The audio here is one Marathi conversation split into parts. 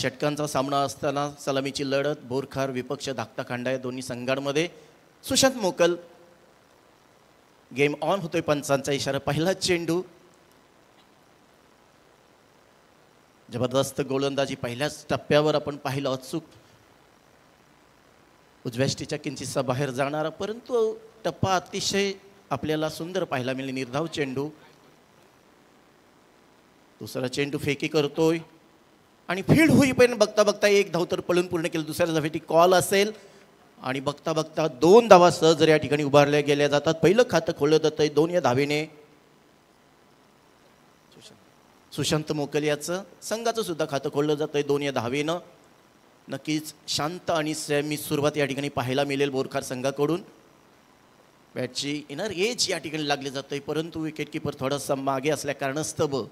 षटकांचा सामना असताना सलामीची लढत बोरखार विपक्ष धाकटा खांडा या दोन्ही संघांमध्ये सुशांत मोकल गेम ऑन होतोय पंचांचा इशारा पहिला चेंडू जबरदस्त गोलंदाजी पहिल्याच टप्प्यावर आपण पाहिलं अचूक उजव्याष्टीच्या किंचितसा बाहेर जाणारा परंतु टप्पा अतिशय आपल्याला सुंदर पाहायला मिळेल निर्धाव चेंडू दुसरा चेंडू फेकी करतोय आणि फील्ड होईपर्यंत बघता बघता एक धाव तर पळून पूर्ण केलं दुसऱ्या धावेसाठी कॉल असेल आणि बघता बघता 2 धावा सहज या ठिकाणी उभारल्या गेल्या जातात पहिलं खातं खोललं जातंय 2 या धावेने सुशांत मोकल याचं संघाचं सुद्धा खातं खोललं जातंय 2 या धावेनं नक्कीच शांत आणि संयमी सुरुवात या ठिकाणी पाहायला मिळेल बोरखार संघाकडून बॅटची इनर एज या ठिकाणी लागले जातंय परंतु विकेट किपर थोडासा मागे असल्या कारणास्तव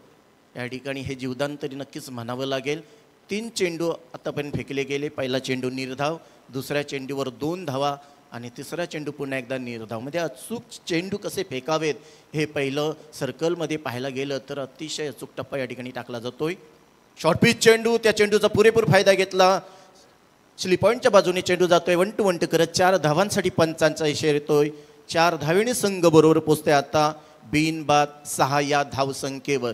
या ठिकाणी हे जीवदान तरी नक्कीच म्हणावं लागेल 3 चेंडू आतापर्यंत फेकले गेले पहिला चेंडू निर्धाव दुसऱ्या चेंडूवर 2 धावा आणि तिसरा चेंडू पुन्हा एकदा निर्धाव म्हणजे अचूक चेंडू कसे फेकावेत हे पहिलं सर्कलमध्ये पाहायला गेलं तर अतिशय अचूक टप्पा या ठिकाणी टाकला जातोय शॉर्ट पिच चेंडू त्या चेंडूचा पुरेपूर फायदा घेतला स्लिप पॉईंटच्या बाजूने चेंडू जातोय 1 टू 1 करत 4 धावांसाठी पंचांचा इशारा येतोय 4 धावेने संघ बरोबर पोहोचते आता बिनबाद 6 या धावसंख्येवर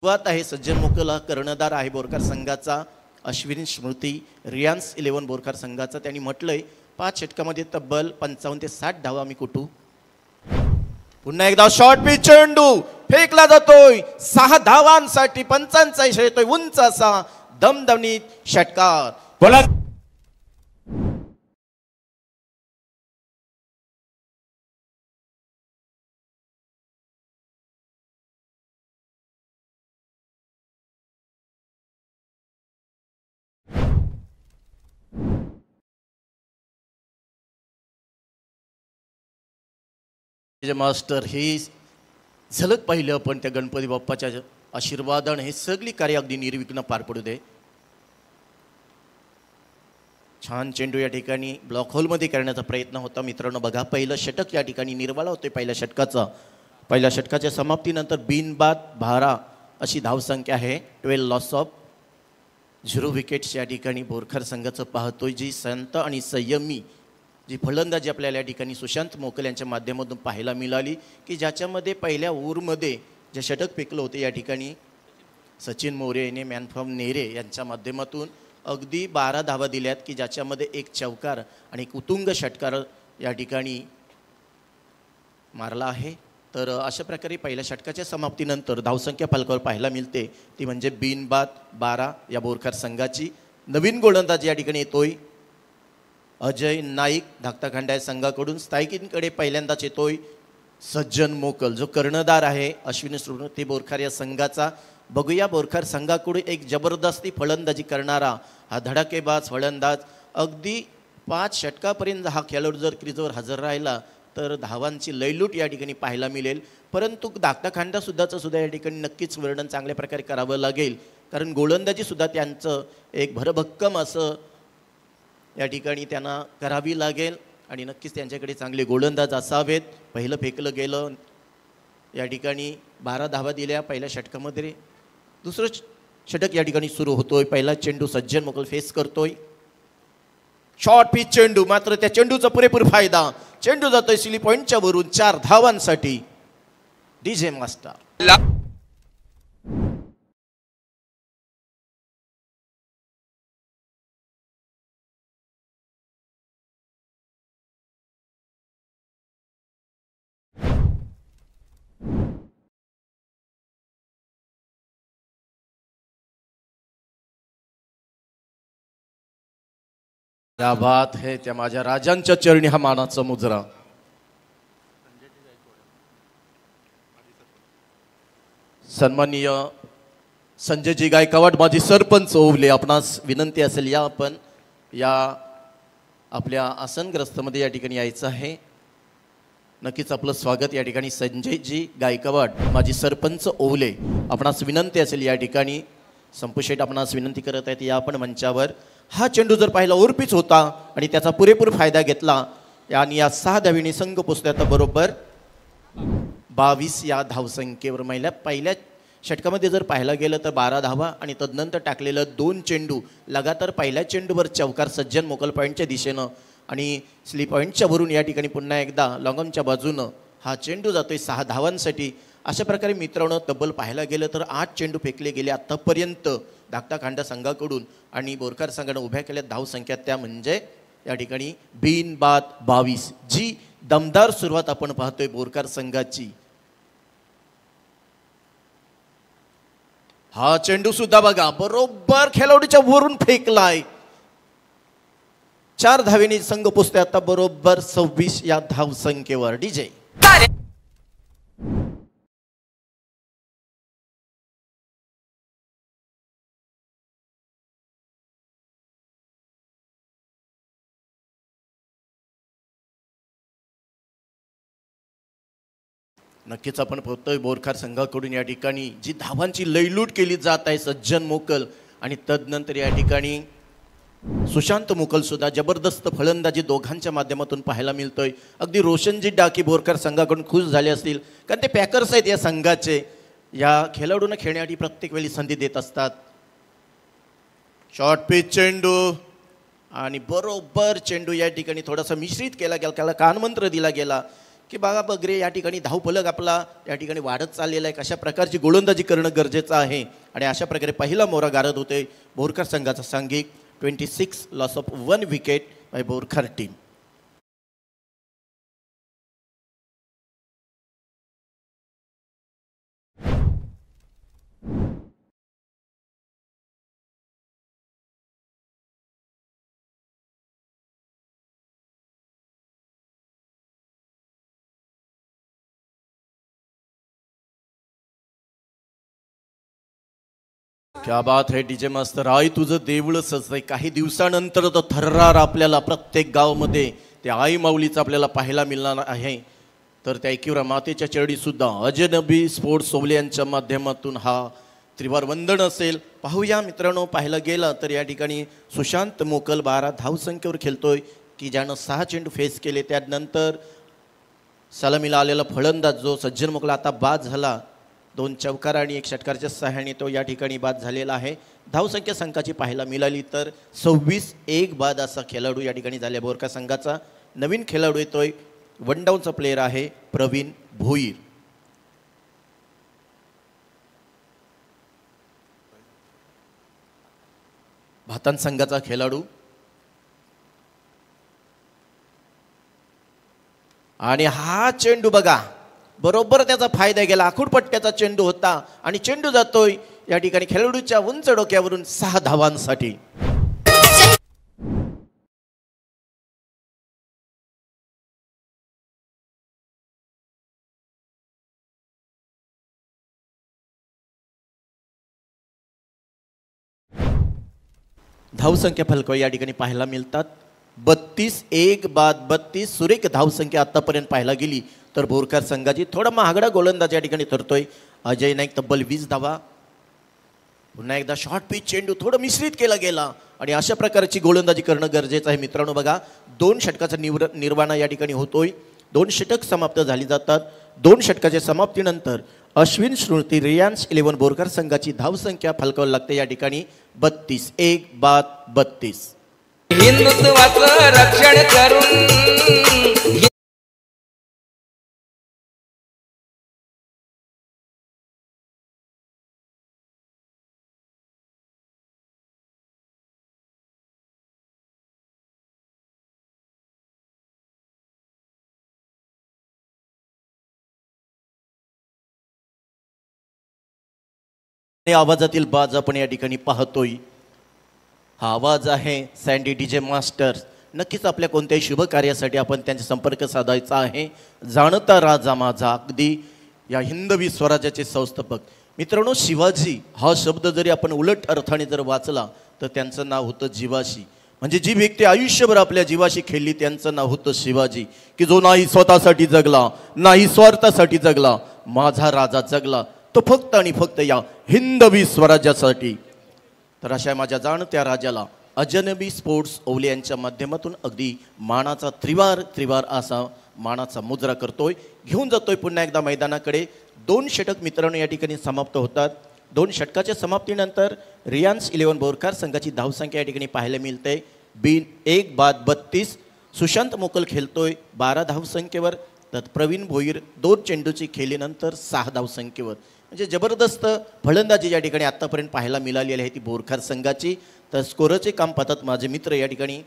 सुरुवात आहे सज्जन मोकल कर्णधार आहे बोरखार संघाचा अश्विनी स्मृती रियांस 11 बोरखार संघाचा त्यांनी म्हटलंय 5 षटकामध्ये तब्बल 55 ते 60 धावा आम्ही कुटू पुन्हा एकदा शॉर्ट पिच चेंडू फेकला जातोय 6 धावांसाठी पंचांचा इशारा येतोय उंच असा दमदमीत षटकार बोला मास्टर ही झलक पाहिलं आपण त्या गणपती बाप्पाच्या आशीर्वादाने हे सगळी कार्य अगदी निर्विघ्न पार पडू दे छान चेंडू या ठिकाणी ब्लॉक होलमध्ये करण्याचा प्रयत्न होता मित्रांनो बघा पहिलं षटक या ठिकाणी निर्वाळा होते पहिल्या षटकाच्या समाप्तीनंतर बिनबाद 12 अशी धावसंख्या आहे 12 लॉस ऑफ 0 विकेट्स या ठिकाणी बोरखार संघाचं पाहतोय जी संत आणि संयमी जी फलंदाजी आपल्याला या ठिकाणी सुशांत मोकल यांच्या माध्यमातून पाहायला मिळाली की ज्याच्यामध्ये पहिल्या ओव्हरमध्ये जे षटक फेकलं होते या ठिकाणी सचिन मोरे याने मॅन फ्रॉम नेरे यांच्या माध्यमातून अगदी 12 धावा दिल्यात की ज्याच्यामध्ये एक चौकार आणि एक उत्तुंग षटकार या ठिकाणी मारला आहे तर अशा प्रकारे पहिल्या षटकाच्या समाप्तीनंतर धावसंख्या फलकावर पाहायला मिळते ती म्हणजे बिनबाद 12 या बोरखार संघाची नवीन गोलंदाज या ठिकाणी येतोय अजय नाईक धाकटा खांडा या संघाकडून स्थायिकींकडे पहिल्यांदाच येतोय सज्जन मोकल जो कर्णधार आहे अश्विनी स्मृती बोरखार या संघाचा बघूया बोरखार संघाकडून एक जबरदस्ती फलंदाजी करणारा हा धडाकेबाज फलंदाज अगदी 5 षटकापर्यंत हा खेळाडू जर क्रीजवर हजर राहिला तर धावांची लयलूट या ठिकाणी पाहायला मिळेल परंतु धाकटा खांडा सुद्धा या ठिकाणी नक्कीच वर्णन चांगल्या प्रकारे करावं लागेल कारण गोलंदाजी सुद्धा त्यांचं एक भरभक्कम असं या ठिकाणी त्यांना करावी लागेल आणि नक्कीच त्यांच्याकडे चांगले गोलंदाज असावेत पहिलं फेकलं गेलं या ठिकाणी 12 धावा दिल्या पहिल्या षटकामध्ये दुसरं षटक या ठिकाणी सुरू होतोय पहिला चेंडू सज्जन मोकल फेस करतोय शॉर्ट पिच चेंडू मात्र त्या चेंडूचा पुरेपूर फायदा चेंडू जातोय स्लिप पॉईंटच्या वरून 4 धावांसाठी डीजे मास्टर क्या बात है त्या माझ्या राजांच्या चरणी हा मानाचा मुजरा सन्माननीय संजयजी गायकवाड माजी सरपंच ओवले आपणास विनंती असेल या आपण या आपल्या आसनग्रस्तमध्ये या ठिकाणी यायचं आहे नक्कीच आपलं स्वागत या ठिकाणी संजयजी गायकवाड माजी सरपंच ओवले आपणास विनंती असेल या ठिकाणी संपुशेट आपणास विनंती करत आहेत या आपण मंचावर हा चेंडू जर पाहिला ओरपीच होता आणि त्याचा पुरेपूर फायदा घेतला आणि या 6 धावेने संघ पोचले आता बरोबर 22 या धावसंख्येवर पहिल्या षटकामध्ये जर पाहायला गेलं तर 12 धावा आणि तदनंतर टाकलेलं 2 चेंडू लगातार पहिल्या चेंडूवर चौकार सज्जन मोकल पॉईंटच्या दिशेनं आणि स्लीप पॉईंटच्या भरून या ठिकाणी पुन्हा एकदा लॉंगॉनच्या बाजूनं हा चेंडू जातोय 6 धावांसाठी। अशा प्रकारे मित्रांनो तब्बल पाहायला गेलं तर 8 चेंडू फेकले गेले आतापर्यंत धाकटा खांडा संघाकडून आणि बोरकर संघानं उभ्या केल्या धावसंख्या त्या म्हणजे या ठिकाणी बिनबाद 22। जी दमदार सुरुवात आपण पाहतोय बोरकर संघाची। हा चेंडू सुद्धा बघा बरोबर खेळाडूच्या वरून फेकलाय। 4 धावेने संघ पोचतोय आता बरोबर 26 या धावसंख्येवर। डीजे नक्कीच आपण पाहतोय बोरकर संघाकडून या ठिकाणी जी धावांची लयलूट केली जात आहे सज्जन मोकल आणि तदनंतर या ठिकाणी सुशांत मोकल सुद्धा जबरदस्त फलंदाजी दोघांच्या माध्यमातून पाहायला मिळतोय। अगदी रोशनजी डाकी बोरकर संघाकडून खुश झाले असतील कारण ते पॅकर्स आहेत या संघाचे। या खेळाडूंना खेळण्यासाठी प्रत्येक वेळी संधी देत असतात। शॉर्ट पिच चेंडू आणि बरोबर चेंडू या ठिकाणी थोडासा मिश्रित केला गेला, त्याला कानमंत्र दिला गेला की बघा बगरे या ठिकाणी धावफलक आपला या ठिकाणी वाढत चाललेला आहे, कशा प्रकारची गोलंदाजी करणं गरजेचं आहे आणि अशा प्रकारे पहिला मोरा गारद होते बोरकर संघाचा सांघिक 26 loss of 1 wicket bye Borkar team. क्या बात है डीजे मास्तर, आई तुझं देऊळच आहे। काही दिवसानंतर तो थर्रार आपल्याला प्रत्येक गावामध्ये ते आई माऊलीचं आपल्याला पाहायला मिळणार आहे। तर त्या एकीवर मातेच्या चरणी सुद्धा अजनबी स्पोर्ट्स ओवले यांच्या माध्यमातून हा त्रिवार वंदन असेल। पाहूया मित्रांनो, पाहायला गेलं तर या ठिकाणी सुशांत मोकल 12 धावसंख्येवर खेळतोय की ज्यानं 6 चेंडू फेस केले। त्यानंतर सलामीला आलेला फलंदाज जो सज्जन मोकल आता बाद झाला, 2 चौकार आणि 1 षटकारच्या सहाय्याने तो या ठिकाणी बाद झालेला आहे। धावसंख्या संघाची पाहायला मिळाली तर 26-1 बाद असा खेळाडू या ठिकाणी झाले बोरकर संघाचा। नवीन खेळाडू येतोय, वन डाऊनचा प्लेयर आहे प्रवीण भोईर। भातान संघाचा खेळाडू आणि हा चेंडू बघा बरोबर त्याचा फायदा गेला। आखूड पट्ट्याचा चेंडू होता आणि चेंडू जातोय या ठिकाणी खेळाडूच्या उंच डोक्यावरून 6 धावांसाठी। धावसंख्या फलक या ठिकाणी पाहायला मिळतात 32-1 बाद 32 सुरेख धावसंख्या आतापर्यंत पाहायला गेली तर बोरकर संघाची थोडा महागडा गोलंदाज या ठिकाणी ठरतोय। अजय नाईक तब्बल 20 धावा। पुन्हा एकदा शॉर्ट पिच चेंडू थोडं मिश्रित केला गेला आणि अशा प्रकारची गोलंदाजी करणं गरजेचं आहे। मित्रांनो बघा 2 षटकाचा निर्वाणा या ठिकाणी होतोय। 2 षटक समाप्त झाली जातात। 2 षटकाच्या समाप्तीनंतर अश्विन श्रुती रियांश 11 बोरकर संघाची धावसंख्या फलकावर लागते या ठिकाणी 32-1 बाद 32। हिंदुत्वाचं रक्षण करून आवाजातील बाज आपण या ठिकाणी पाहतोय। हा आवाज आहे सँडी डीजे मास्टर। नक्कीच आपल्या कोणत्याही शुभ कार्यासाठी आपण त्यांचा संपर्क साधायचा आहे। जाणता राजा माझा, अगदी या हिंदवी स्वराज्याचे संस्थापक। मित्रांनो शिवाजी हा शब्द जरी आपण उलट अर्थाने जर वाचला तर त्यांचं नाव होतं जीवाशी। म्हणजे जी व्यक्ती आयुष्यभर आपल्या जीवाशी खेळली त्यांचं नाव होतं शिवाजी, की जो नाही स्वतःसाठी जगला, नाही स्वार्थासाठी जगला, माझा राजा जगला तो फक्त आणि फक्त या हिंदवी स्वराज्यासाठी। तर अशा माझ्या जाणत्या राजाला अजनबी स्पोर्ट्स ओवले यांच्या माध्यमातून अगदी मानाचा त्रिवार असा मानाचा मुजरा करतोय, घेऊन जातोय पुन्हा एकदा मैदानाकडे। 2 षटक मित्रांनो या ठिकाणी समाप्त होतात. 2 षटकाच्या समाप्तीनंतर रिलायन्स 11 बोरकर संघाची धावसंख्या या ठिकाणी पाहायला मिळते. बिन 1 बाद 32. सुशांत मोकल खेळतोय 12 धावसंख्येवर, तर प्रवीण भोईर 2 चेंडूची खेळीनंतर 6 धावसंख्येवर. म्हणजे जबरदस्त फलंदाजी या ठिकाणी आत्तापर्यंत पाहायला मिळालेली आहे ती बोरकर संघाची. तर स्कोरचे काम पाहतात माझे मित्र या ठिकाणी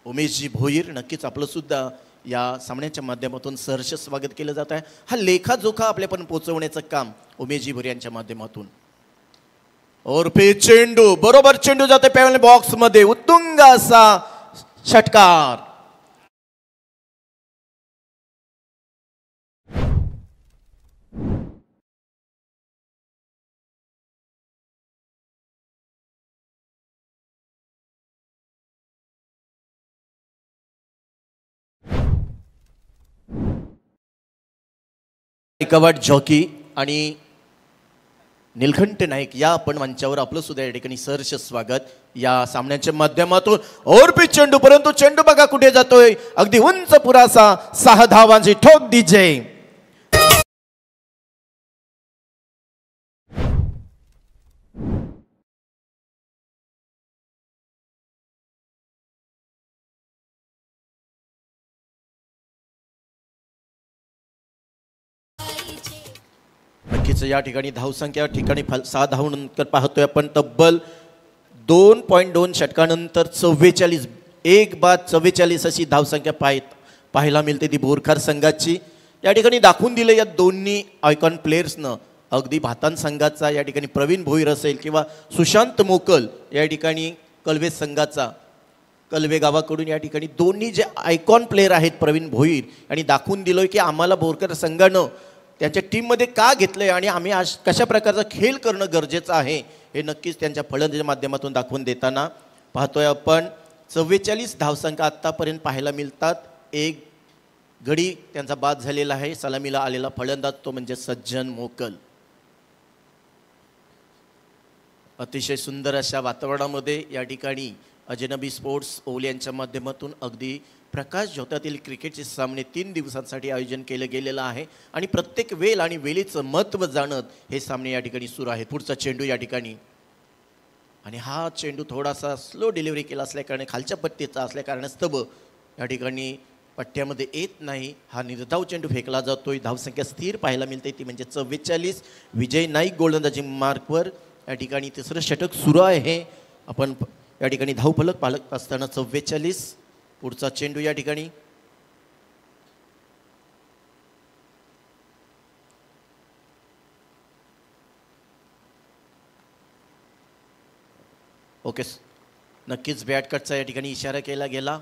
उमेशजी भोईर. नक्कीच आपलं सुद्धा या सामन्याच्या माध्यमातून सहर्ष स्वागत केलं जात आहे. हा लेखाजोखा आपल्यापर्यंत पोहोचवण्याचं काम उमेशजी भोईर यांच्या माध्यमातून. और पे चेंडू बरोबर चेंडू जाते पॅव्हलियन बॉक्स मध्ये, उत्तुंग असा षटकार. कवाट जॉकी आणि निलखंठ नाईक या आपण मंचावर आपलं सुद्धा या ठिकाणी सहर्ष स्वागत या सामन्याच्या माध्यमातून. और पिच चेंडू, परंतु चेंडू बघा कुठे जातोय, अगदी उंच पुरासा 6 धावांची ठोक डीजे. नक्कीच या ठिकाणी धावसंख्या ठिकाणी 6 धावांनंतर पाहतोय आपण तब्बल 2.2 षटकानंतर 44 1 बाद 44 अशी धावसंख्या पाहायला मिळते ती बोरकर संघाची. या ठिकाणी दाखवून दिलं या दोन्ही आयकॉन प्लेयर्सनं, अगदी भातान संघाचा या ठिकाणी प्रवीण भोईर असेल किंवा सुशांत मोकल या ठिकाणी कलवे संघाचा कलवे गावाकडून, या ठिकाणी दोन्ही जे आयकॉन प्लेयर आहेत प्रवीण भोईर आणि दाखवून दिलोय की आम्हाला बोरकर संघानं त्यांच्या टीममध्ये का घेतलंय आणि आम्ही आज कशा प्रकारचा खेळ करणं गरजेचं आहे हे नक्कीच त्यांच्या फलंदाजीच्या माध्यमातून दाखवून देताना पाहतोय आपण. 44 धावसंख्या आत्तापर्यंत पाहायला मिळतात. एक गडी त्यांचा बाद झालेला आहे. सलामीला आलेला फलंदाज तो म्हणजे सज्जन मोकल. अतिशय सुंदर अशा वातावरणामध्ये या ठिकाणी अजनबी स्पोर्ट्स ओल यांच्या माध्यमातून अगदी प्रकाश झोतातील क्रिकेटचे सामने 3 दिवसांसाठी आयोजन केलं गेलेलं आहे आणि प्रत्येक वेळ आणि वेळेचं महत्त्व जाणत हे सामने या ठिकाणी सुरू आहेत. पुढचा चेंडू या ठिकाणी, आणि हा चेंडू थोडासा स्लो डिलिव्हरी केला असल्याकारणे खालच्या पट्टीचा असल्याकारणास्तव या ठिकाणी पट्ट्यामध्ये येत नाही. हा निर्धाव चेंडू फेकला जातोय. धावसंख्या स्थिर पाहायला मिळते ती म्हणजे 44. विजय नाईक गोलंदाजी मार्कवर या ठिकाणी तिसरं षटक सुरू आहे. आपण या ठिकाणी धावफलक पालक असताना 44. पुढचा चेंडू या ठिकाणी, ओके नक्कीच बॅट कटचा या ठिकाणी इशारा केला गेला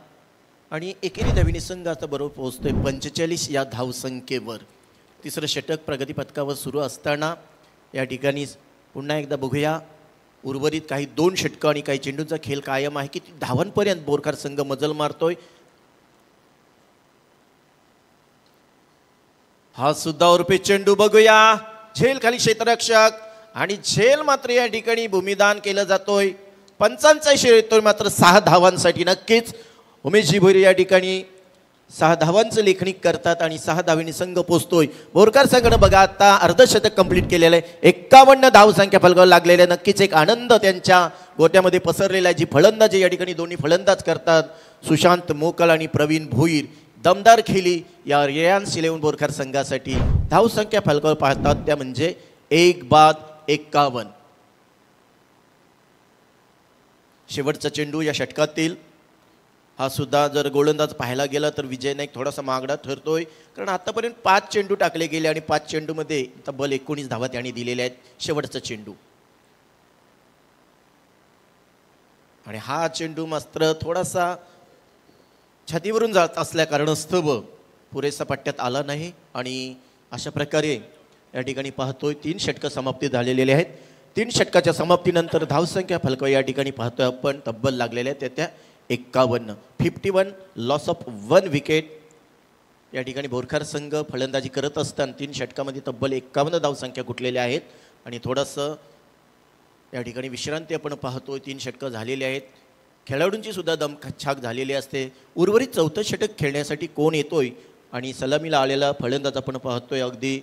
आणि एकेरी नवीन संघ आता बरोबर पोहोचतोय 45 या धावसंख्येवर. तिसरं षटक प्रगती पथकावर सुरू असताना या ठिकाणी पुन्हा एकदा बघूया उर्वरित काही 2 षटकं आणि काही चेंडूंचा खेळ कायम आहे. किती धावांपर्यंत बोरकर संघ मजल मारतोय. हा सुद्धा उर्फे चेंडू बघूया, झेल खाली क्षेत्ररक्षक आणि झेल मात्र या ठिकाणी भूमिदान केलं जातोय. पंचांचा इशारा येतोय मात्र 6 धावांसाठी. नक्कीच उमेशजी भोईर या ठिकाणी 6 धावांचं लेखनिक करतात आणि 6 धावांनी संघ पोचतोय. बोरकर संघानं बघा आता अर्धशतक कंप्लीट केलेलं आहे. 51 धावसंख्या फलकावर लागलेल्या. नक्कीच एक आनंद त्यांच्या गोट्यामध्ये पसरलेला आहे. जी फलंदाजी या ठिकाणी दोन्ही फलंदाज करतात सुशांत मोकल आणि प्रवीण भोईर. दमदार खेळी या रिलायन्स 11 बोरकर संघासाठी. धावसंख्या फलकावर पाहतात त्या म्हणजे 1 बाद 51. शेवटचा चेंडू या षटकातील. हा सुद्धा जर गोलंदाज पाहायला गेला तर विजय नाईक थोडासा मागडा ठरतोय, कारण आतापर्यंत 5 चेंडू टाकले गेले आणि 5 चेंडूमध्ये तब्बल 19 धावा त्यांनी दिलेल्या आहेत. शेवटचा चेंडू आणि हा चेंडू मात्र थोडासा छातीवरून जात असल्या कारणास्तव पुरेसा पट्ट्यात आला नाही आणि अशा प्रकारे या ठिकाणी पाहतोय 3 षटकं समाप्ती झालेले आहेत. 3 षटकाच्या समाप्तीनंतर धावसंख्या फलक या ठिकाणी पाहतोय आपण तब्बल लागलेल्या आहेत त्या 51. 51 लॉस ऑफ 1 विकेट. या ठिकाणी बोरकर संघ फलंदाजी करत असताना 3 षटकामध्ये तब्बल 51 धावसंख्या कुठलेल्या आहेत आणि थोडंसं या ठिकाणी विश्रांती आपण पाहतोय. 3 षटकं झालेली आहेत. खेळाडूंची सुद्धा दमछाक झालेली असते. उर्वरित 4थं षटक खेळण्यासाठी कोण येतोय आणि सलामीला आलेला फलंदाज आपण पाहतोय अगदी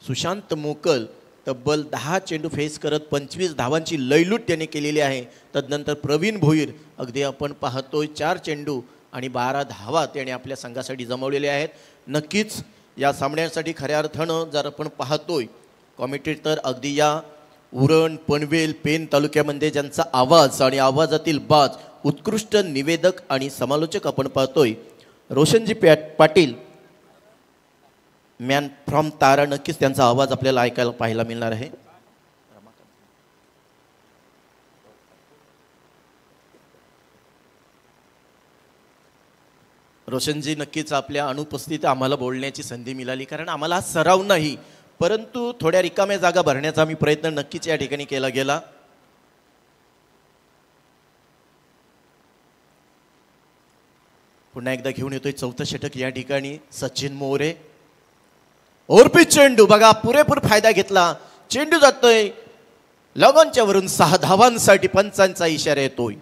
सुशांत मोकल तब्बल 10 चेंडू फेस करत 25 धावांची लयलूट त्याने केलेली आहे. तदनंतर प्रवीण भोईर अगदी आपण पाहतोय 4 चेंडू आणि 12 धावा त्याने आपल्या संघासाठी जमवलेल्या आहेत. नक्कीच या सामन्यासाठी खऱ्या अर्थानं जर आपण पाहतोय कॉमेंटेटर अगदी या उरण पनवेल पेन तालुक्यामध्ये ज्यांचा आवाज आणि आवाजातील बाज उत्कृष्ट निवेदक आणि समालोचक आपण पाहतोय रोशनजी पाटील मॅन फ्रॉम तारा. नक्कीच त्यांचा आवाज आपल्याला ऐकायला पाहायला मिळणार आहे. रोशनजी नक्कीच आपल्या अनुपस्थितीत आम्हाला बोलण्याची संधी मिळाली कारण आम्हाला हा सराव नाही परंतु थोड्या रिकाम्या जागा भरण्याचा आम्ही प्रयत्न नक्कीच या ठिकाणी केला गेला. पुन्हा एकदा घेऊन येतोय चौथं षटक या ठिकाणी सचिन मोरे. ओरपी चेंडू बघा पुरेपूर फायदा घेतला. चेंडू जातोय लगनच्या वरून 6 धावांसाठी पंचांचा इशारा येतोय.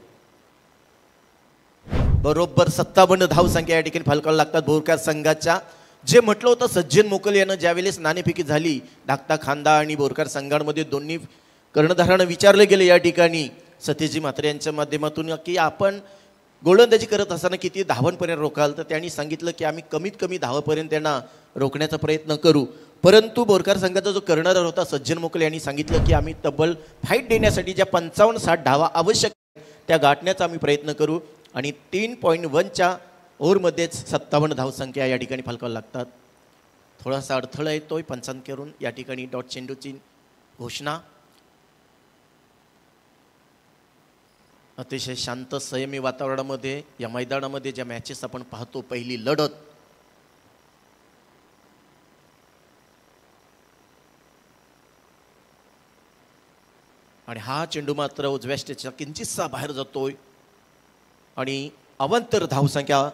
बरोबर 57 धावसंख्या या ठिकाणी फलकाला लागतात बोरकर संघाच्या. जे म्हटलं होतं सज्जन मोकल यानं ज्यावेळेस नाणेफेकी झाली धाकटा खांदा आणि बोरकर संघांमध्ये दोन्ही कर्णधारांना विचारले गेले या ठिकाणी सत्यजी म्हात्रे यांच्या माध्यमातून की आपण गोलंदाजी करत असताना किती धावांपर्यंत रोखाल तर त्यांनी सांगितलं की आम्ही कमीत कमी धावापर्यंत त्यांना रोखण्याचा प्रयत्न करू. परंतु बोरकर संघाचा जो कर्णधार होता सज्जन मोकल यांनी सांगितलं की आम्ही तब्बल फाईट देण्यासाठी ज्या 55-60 धावा आवश्यक त्या गाठण्याचा आम्ही प्रयत्न करू आणि 3.1च्या ओव्हरमध्येच 57 धावसंख्या या ठिकाणी फलकाला लागतात. थोडासा अडथळा येतोय पंचांकरून या ठिकाणी डॉट चेंडूची घोषणा. अतिशय शांत संयमी वातावरणामध्ये या मैदानामध्ये ज्या मॅचेस आपण पाहतो पहिली लढत आणि हा चेंडू मात्र उजव्या स्टेजच्या किंचितसा बाहेर जातोय आणि अवांतर धावसंख्या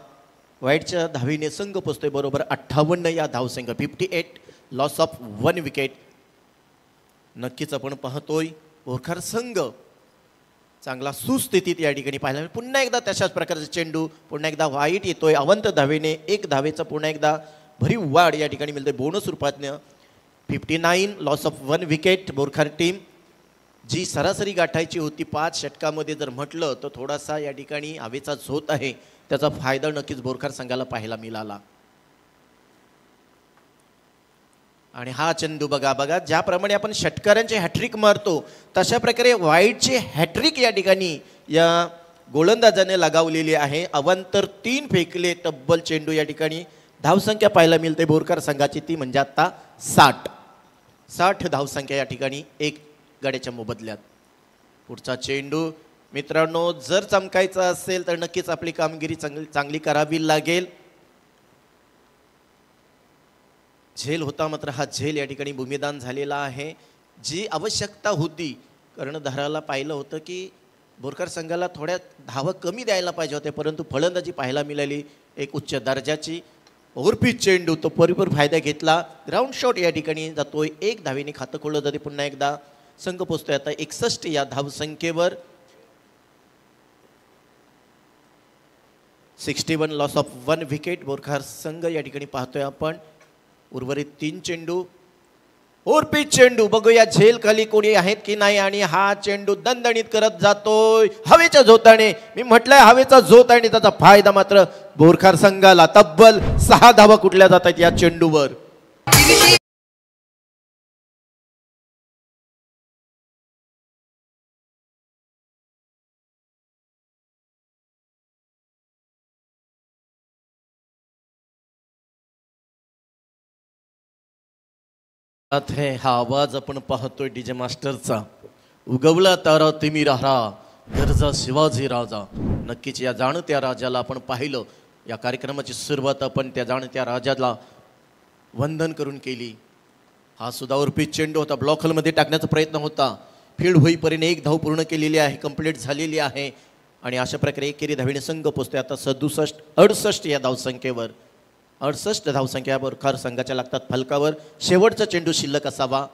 वाईटच्या धावीने संघ पोचतोय बरोबर 58 या धावसंख्या 58 लॉस ऑफ 1 विकेट. नक्कीच आपण पाहतोय बोरकर संघ चांगला सुस्थितीत या ठिकाणी पाहायला. पुन्हा एकदा तशाच प्रकारचा चेंडू पुन्हा एकदा वाईट येतोय अवंत धावेने 1 धावेचा पुन्हा एकदा भरीव वाढ या ठिकाणी मिळते बोनस रूपातनं. 59 loss of 1 wicket. Borkar team जी सरासरी गाठायची होती 5 षटकामध्ये जर म्हटलं तर थोडासा या ठिकाणी हवेचा झोत आहे त्याचा फायदा नक्कीच बोरकर संघाला पाहायला मिळाला. आणि हा चेंडू बघा ज्याप्रमाणे आपण षटकारांचे हॅट्रिक मारतो तशा प्रकारे वाईटची हॅट्रिक या ठिकाणी या गोलंदाजाने लगावलेली आहे. अवांतर 3 फेकले तब्बल चेंडू या ठिकाणी धावसंख्या पाहायला मिळते बोरकर संघाची ती म्हणजे आता 60 धावसंख्या या ठिकाणी 1 गाड्याच्या मोबदल्यात. पुढचा चेंडू मित्रांनो जर चमकायचा असेल तर नक्कीच आपली कामगिरी चांगली करावी लागेल. झेल होता मात्र हा झेल या ठिकाणी भूमिदान झालेला आहे. जी आवश्यकता होती कर्णधाराला पाहिलं होतं की बोरकर संघाला थोड्या धावा कमी द्यायला पाहिजे होत्या परंतु फलंदाजी पाहायला मिळाली एक उच्च दर्जाची. ओव्हरपिच चेंडू तो परिपूर्ण फायदा घेतला. ग्राउंड शॉट या ठिकाणी जातोय 1 धावेने खातं खोललं जाते. पुन्हा एकदा संघ पोचतोय आता 61 या धावसंख्येवर. 61 लॉस ऑफ 1 विकेट. बोरकर संघ या ठिकाणी पाहतोय आपण. उर्वरित 3 चेंडू. ओव्हरपिच चेंडू बघूया झेल खाली कोणी आहेत की नाही आणि हा चेंडू दणदणीत करत जातोय हवेच्या झोताने. मी म्हटलंय हवेचा झोत आणि त्याचा फायदा मात्र बोरकर संघाला. तब्बल 6 धावा कुठल्या जातात या चेंडूवर. हा आवाज आपण पाहतोय डीजे मास्टरचा. उगवला तारा तिमी राहा गरजा शिवाजी राजा. नक्कीच या जाणत्या राजाला आपण पाहिलं. या कार्यक्रमाची सुरुवात आपण त्या जाणत्या राजाला वंदन करून केली. हा सुद्धा ओव्हरपिच चेंडू होता. ब्लॉक हॉलमध्ये टाकण्याचा प्रयत्न होता. फील्ड होईपर्यंत 1 धाव पूर्ण केलेली आहे कंप्लीट झालेली आहे आणि अशा प्रकारे एकेरी धावेने संघ पोचतोय आता 68 या धावसंख्येवर. 68 धावसंख्या बोरकर संघाच्या लागतात फलकावर. शेवटचा चेंडू शिल्लक असावा.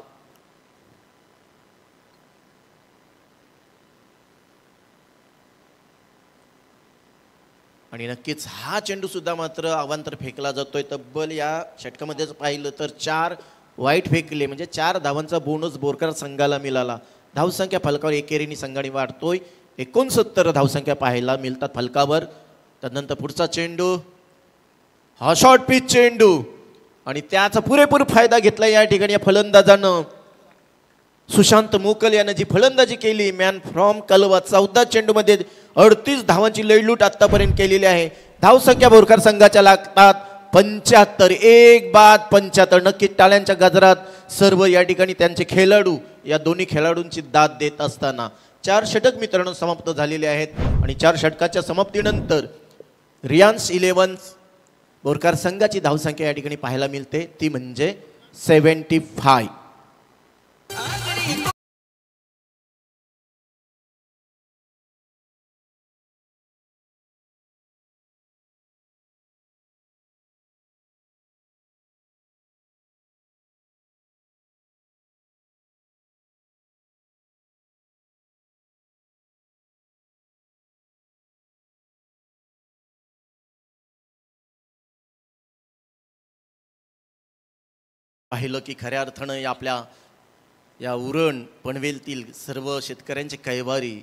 आणि नक्कीच हा चेंडू सुद्धा मात्र अवांतर फेकला जातोय. तब्बल या षटकामध्ये पाहिलं तर 4 वाईट फेकले म्हणजे 4 धावांचा बोनस बोरकर संघाला मिळाला. धावसंख्या फलकावर एकेरीने संघाने वाढतोय. 69 धावसंख्या पाहायला मिळतात फलकावर. त्यानंतर पुढचा चेंडू, हा शॉर्ट पिच चेंडू आणि त्याचा पुरेपूर फायदा घेतला या ठिकाणी या फलंदाजानं. सुशांत मोकल यानं जी फलंदाजी केली, मॅन फ्रॉम कलवा, 14 चेंडूमध्ये 38 धावांची लयलूट आतापर्यंत केलेली आहे. धावसंख्या बोरकर संघाच्या लागतात 75, 1 बाद 75. नक्कीच टाळ्यांच्या गजरात सर्व या ठिकाणी त्यांचे खेळाडू, या दोन्ही खेळाडूंची दाद देत असताना 4 षटक मित्रांनो समाप्त झालेले आहेत. आणि 4 षटकाच्या समाप्तीनंतर रिलायन्स 11 बोरकर संघाची धावसंख्या या ठिकाणी पाहायला मिळते, ती म्हणजे 75. पाहिलं की खऱ्या अर्थानं आपल्या या उरण पनवेलतील सर्व शेतकऱ्यांचे कैवारी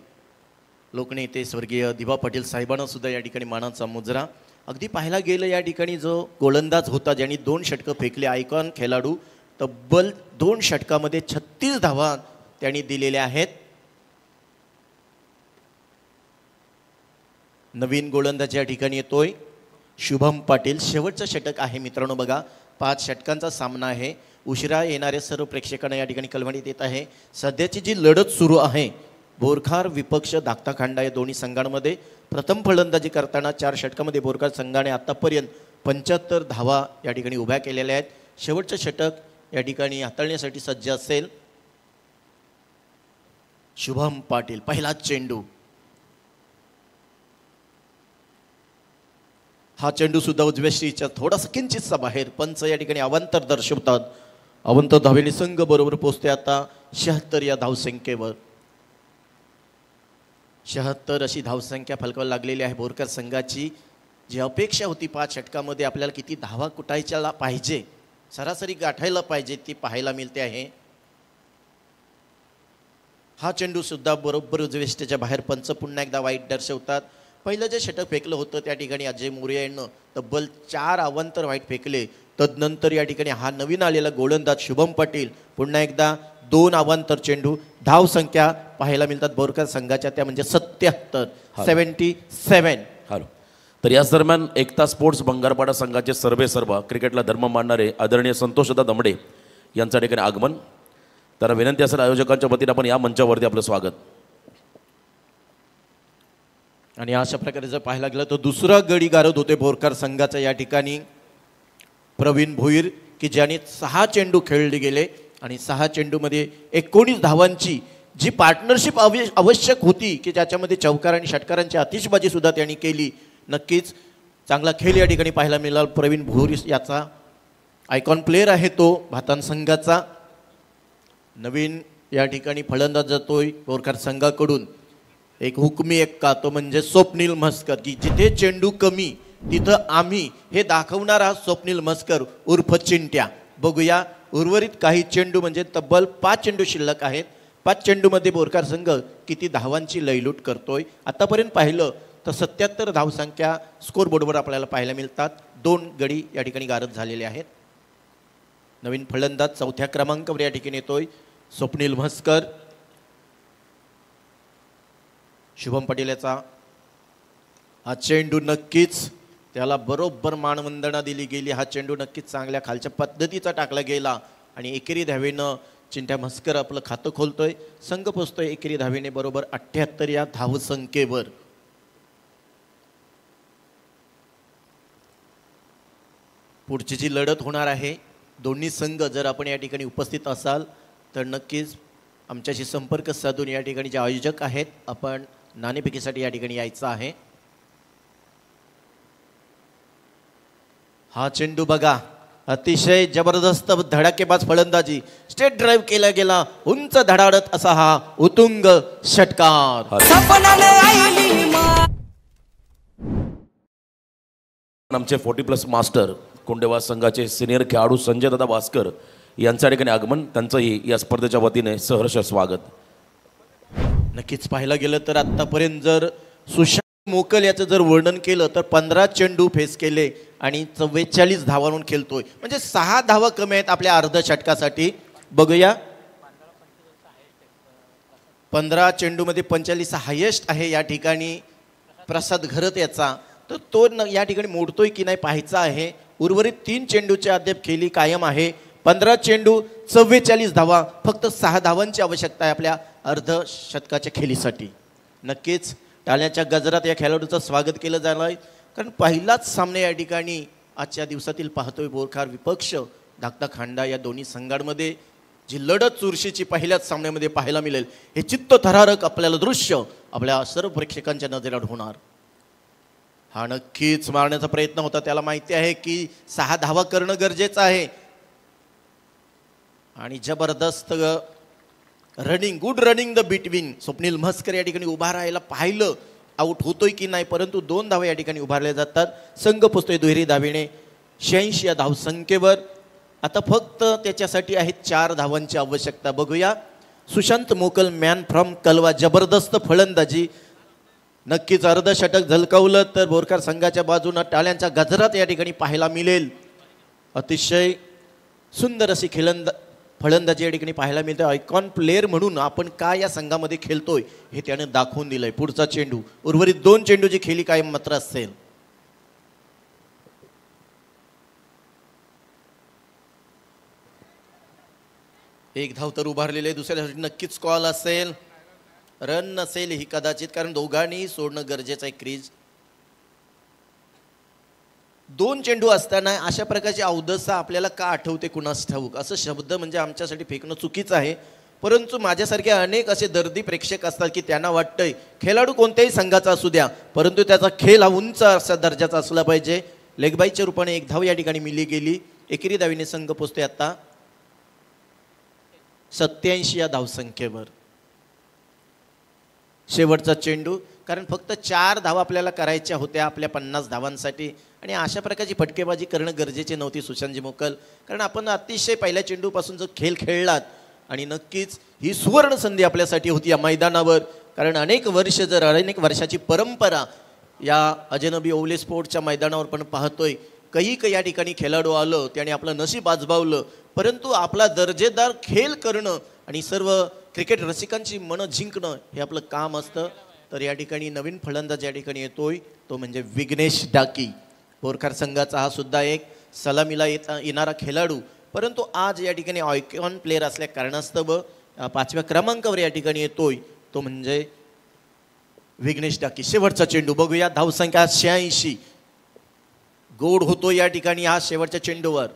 लोकनेते स्वर्गीय दिवा पाटील साहेबांना सुद्धा या ठिकाणी मानाचा मुजरा. अगदी पाहायला गेलं या ठिकाणी जो गोलंदाज होता ज्यांनी 2 षटकं फेकले, आयकॉन खेळाडू, तब्बल 2 षटकामध्ये 36 धावा त्यांनी दिलेल्या आहेत. नवीन गोलंदाज या ठिकाणी येतोय शुभम पाटील. शेवटचं षटक आहे मित्रांनो. बघा 5 षटकांचा सामना आहे. उशिरा येणाऱ्या सर्व प्रेक्षकांना या ठिकाणी कळवण्यात येत आहे सध्याची जी लढत सुरू आहे बोरखार विपक्ष धाकटाखांडा या दोन्ही संघांमध्ये. प्रथम फलंदाजी करताना 4 षटकामध्ये बोरखार संघाने आतापर्यंत 75 धावा या ठिकाणी उभ्या केलेल्या आहेत. शेवटचं षटक या ठिकाणी हाताळण्यासाठी सज्ज असेल शुभम पाटील. पहिलाच चेंडू, हा चेंडू सुद्धा उजव्या श्रीच्या थोडासा किंचितसा बाहेर. पंच या ठिकाणी अवांतर दर्शवतात. अवांतर धावेने संघ बरोबर पोहोचते आता 76 या धावसंख्येवर. 76 अशी धावसंख्या फलकावर लागलेली आहे बोरकर संघाची. जी अपेक्षा होती 5 षटकामध्ये आपल्याला किती धावा कुटायच्या पाहिजे, सरासरी गाठायला पाहिजे, ती पाहायला मिळते आहे. हा चेंडू सुद्धा बरोबर उजव्या श्रेष्ठच्या बाहेर. पंच पुन्हा एकदा वाईट दर्शवतात. पहिलं जे षटक फेकलं होतं त्या ठिकाणी अजय मोरे यानं तब्बल 4 अवांतर वाईट फेकले. तदनंतर या ठिकाणी हा नवीन आलेला गोलंदाज शुभम पाटील पुन्हा एकदा 2 अवांतर चेंडू. धावसंख्या पाहायला मिळतात बोरकर संघाच्या त्या म्हणजे 77. हॅलो. तर याच दरम्यान एकता स्पोर्ट्स बंगारपाडा संघाचे सर्वेसर्वा क्रिकेटला धर्म मानणारे आदरणीय संतोषदा दमडे यांच्या ठिकाणी आगमन. तर विनंती असेल आयोजकांच्या वतीने आपण या मंचावरती आपलं स्वागत. आणि अशा प्रकारे जर पाहायला गेलं तर दुसरा गडी गारद होते बोरकर संघाचा या ठिकाणी प्रवीण भोईर, की ज्याने 6 चेंडू खेळले गेले आणि 6 चेंडूमध्ये 19 धावांची जी पार्टनरशिप आवश्यक होती की ज्याच्यामध्ये चौकार आणि षटकारांची आतिषबाजी सुद्धा त्यांनी केली. नक्कीच चांगला खेळ या ठिकाणी पाहायला मिळाला. प्रवीण भोईर याचा आयकॉन प्लेअर आहे तो भातान संघाचा. नवीन या ठिकाणी फलंदाज जातोय बोरकर संघाकडून. एक हुकमी एक्का, तो म्हणजे स्वप्नील म्हस्कर, की जिथे चेंडू कमी तिथं आम्ही हे दाखवणारा स्वप्नील म्हस्कर उर्फ चिंट्या. बघूया उर्वरित काही चेंडू म्हणजे तब्बल 5 चेंडू शिल्लक आहेत. 5 चेंडूमध्ये बोरकर संघ किती धावांची लयलूट करतोय. आतापर्यंत पाहिलं तर 77 धावसंख्या स्कोरबोर्डवर आपल्याला पाहायला मिळतात. 2 गडी या ठिकाणी गारद झालेले आहेत. नवीन फलंदाज 4थ्या क्रमांकावर या ठिकाणी येतोय स्वप्नील म्हस्कर. शुभम पाटील याचा हा चेंडू नक्कीच त्याला बरोबर मानवंदना दिली गेली. हा चेंडू नक्कीच चांगल्या खालच्या पद्धतीचा टाकला गेला आणि एकेरी धावेनं चिंट्या म्हस्कर आपलं खातं खोलतोय. संघ पोचतोय एकेरी धावेने बरोबर 78 या धावसंख्येवर. पुढची जी लढत होणार आहे दोन्ही संघ जर आपण या ठिकाणी उपस्थित असाल तर नक्कीच आमच्याशी संपर्क साधून या ठिकाणी जे आयोजक आहेत आपण नाणेफेकीसाठी या ठिकाणी यायचं आहे. हा चेंडू बघा, अतिशय जबरदस्त धडाकेबाज फलंदाजी, स्टेट ड्राईव्ह केला गेला, उंच धडाडत असा हा उतुंग षटकार. आमचे 40+ मास्टर कोंडेवास संघाचे सिनियर खेळाडू संजय दादा भास्कर यांच्या ठिकाणी आगमन, त्यांचंही या स्पर्धेच्या वतीने सहर्ष स्वागत. नक्कीच पाहायला गेलं तर आत्तापर्यंत जर सुशांत मोकल याचं जर वर्णन केलं तर 15 चेंडू फेस केले आणि 44 धावांवरून खेळतोय, म्हणजे 6 धावा कमी आहेत आपल्या अर्ध षटकासाठी. बघूया, 15 चेंडूमध्ये 45 हायेस्ट आहे या ठिकाणी प्रसाद घरत याचा, तर तो या ठिकाणी मोडतोय की नाही पाहायचा आहे. उर्वरित 3 चेंडूच्या अद्याप खेळी कायम आहे. 15 चेंडू 44 धावा, फक्त 6 धावांची आवश्यकता आहे आपल्या अर्ध शतकाच्या खेळीसाठी. नक्कीच टाळ्यांच्या गजरात या खेळाडूचं स्वागत केलं जाणार आहे, कारण पहिलाच सामना या ठिकाणी आजच्या दिवसातील पाहतोय. बोरखार विपक्ष धाकटा खांडा या दोन्ही संघांमध्ये जी लढत चुरशीची पहिल्याच सामन्यामध्ये पाहायला मिळेल, हे चित्तथरारक आपल्याला दृश्य आपल्या सर्व प्रेक्षकांच्या नजरेआड होणार. हा नक्कीच मारण्याचा प्रयत्न होता, त्याला माहिती आहे की 6 धावा करणं गरजेचं आहे. आणि जबरदस्त running, good running the between. Swapnil Mhaskar या ठिकाणी उभा राहायला पाहिलं आउट होतोय की नाही, परंतु 2 धावा या ठिकाणी उभारल्या जातात. संघ पोचतोय दुहेरी धावेने 86 या धावसंख्येवर. आता फक्त त्याच्यासाठी आहेत 4 धावांची आवश्यकता. बघूया, सुशांत मोकल मॅन फ्रॉम कलवा, जबरदस्त फलंदाजी. नक्कीच अर्धशतक झलकावलं तर बोरकर संघाच्या बाजूनं टाळ्यांच्या गजरात या ठिकाणी पाहायला मिळेल. अतिशय सुंदर अशी फलंदाजी या ठिकाणी पाहायला मिळते. आयकॉन प्लेअर म्हणून आपण काय या संघामध्ये खेळतोय हे त्याने दाखवून दिलंय. पुढचा चेंडू, उर्वरित 2 चेंडूची खेळी कायम मात्र असेल. एक धाव तर उभारलेले, दुसऱ्यासाठी नक्कीच कॉल असेल, रन नसेल ही कदाचित, कारण दोघांनी सोडणं गरजेचं आहे क्रीज. 2 चेंडू असताना अशा प्रकारची अवदसा आपल्याला का आठवते कुणास ठाऊक. असं शब्द म्हणजे आमच्यासाठी फेकणं चुकीचं आहे, परंतु माझ्यासारखे अनेक असे दर्दी प्रेक्षक असतात की त्यांना वाटतंय खेळाडू कोणत्याही संघाचा असू द्या, परंतु त्याचा खेळ हा उंच असा दर्जाचा असला पाहिजे. लेगबाईच्या रूपाने 1 धाव या ठिकाणी मिली गेली. एकेरी धावीने संघ पोचतोय आता 87 या धावसंख्येवर. शेवटचा चेंडू, कारण फक्त 4 धावा आपल्याला करायच्या होत्या आपल्या 50 धावांसाठी, आणि अशा प्रकारची फटकेबाजी करणं गरजेचे नव्हती सुशांतजी मोकल, कारण आपण अतिशय पहिल्या चेंडूपासून जो खेळ खेळलात आणि नक्कीच ही सुवर्ण संधी आपल्यासाठी होती या मैदानावर. कारण अनेक वर्षाची परंपरा या अजनबी ओवले स्पोर्टच्या मैदानावर पण पाहतोय. काही या ठिकाणी खेळाडू आलं, त्याने आपलं नशीब आजमावलं, परंतु आपला दर्जेदार खेळ करणं आणि सर्व क्रिकेट रसिकांची मनं जिंकणं हे आपलं काम असतं. तर या ठिकाणी नवीन फलंदाज या ठिकाणी येतोय, तो म्हणजे विघ्नेश डाकी. बोरकर संघाचा हा सुद्धा एक सलामीला येणारा खेळाडू, परंतु आज या ठिकाणी आयकॉन प्लेअर असल्या कारणास्तव 5व्या क्रमांकावर या ठिकाणी येतोय, तो म्हणजे विघ्नेश डाकी. शेवटचा चेंडू बघूया, धावसंख्या 86, गोड होतो या ठिकाणी हा शेवटच्या चेंडूवर.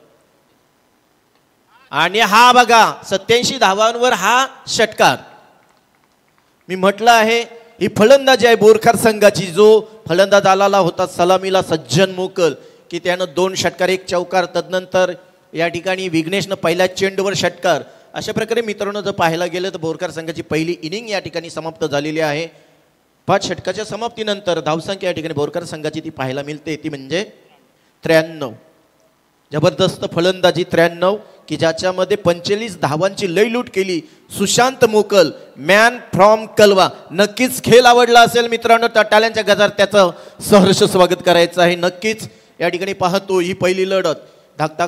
आणि हा बघा 87 धावांवर हा षटकार. मी म्हटलं आहे ही फलंदाजी आहे बोरकर संघाची. जो फलंदाज आलेला होता सलामीला सज्जन मोकल, की त्यानं 2 षटकार 1 चौकार, तदनंतर या ठिकाणी विघ्नेशनं पहिल्या चेंडूवर षटकार. अशा प्रकारे मित्रांनो जर पाहायला गेलं तर बोरकर संघाची पहिली इनिंग या ठिकाणी समाप्त झालेली आहे. 5 षटकाच्या समाप्तीनंतर धावसंख्या या ठिकाणी बोरकर संघाची ती पाहायला मिळते, ती म्हणजे 93. जबरदस्त फलंदाजी 93, की ज्याच्यामध्ये 45 धावांची लयलूट केली सुशांत मोकल, मॅन फ्रॉम कलवा. नक्कीच खेळ आवडला असेल मित्रांनो, टाळ्यांच्या गजरात त्याचं सहर्ष स्वागत करायचं आहे. नक्कीच या ठिकाणी पाहतो ही पहिली लढत धाकटा